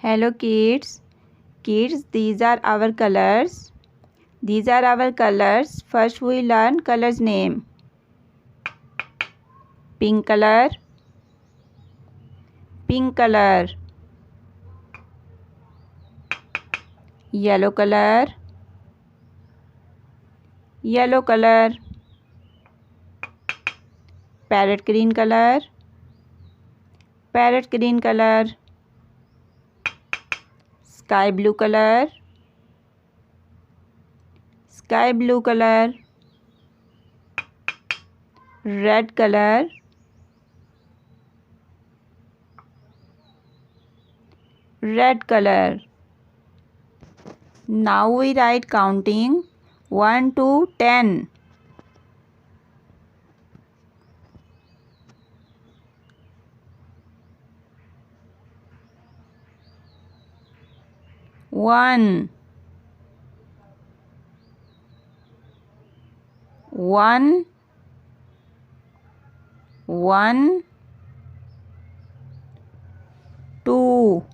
Hello kids. Kids, these are our colors. These are our colors. First we learn colors name. Pink color. Pink color. Yellow color. Yellow color. Parrot green color. Parrot green color. Sky blue color. Sky blue color. Red color. Red color. Now we write counting 1 to 10. 1 1 1 2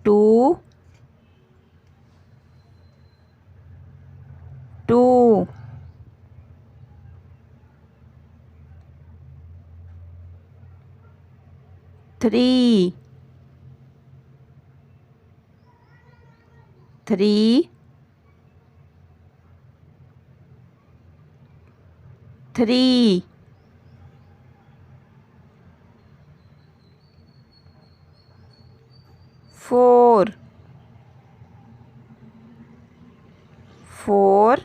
2 2 3 3 3 4 4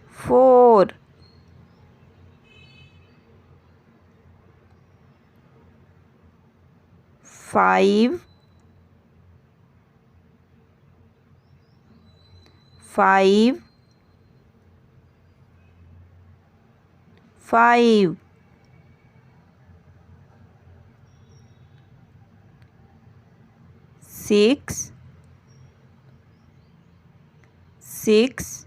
4 5 5 5 6 6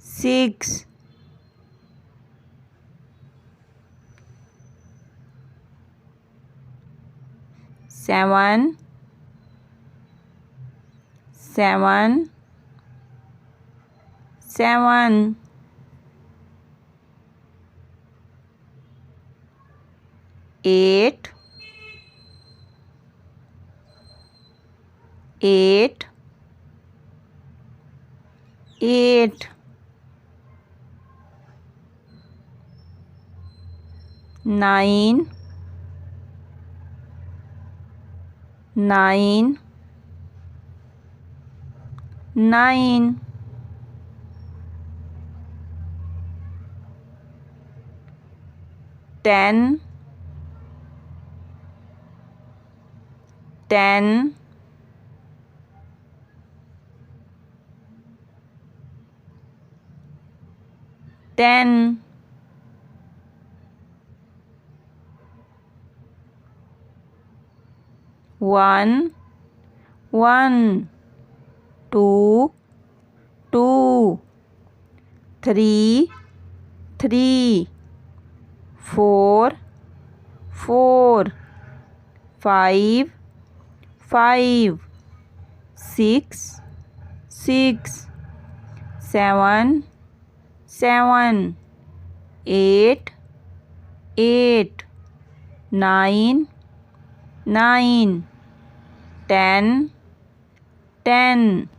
6 7 7 7 8 8 8 9 9 9 10 10 10 1 1 2 2 3 3 4 4 5 5 6 6 7 7 8 8 9 9 10 10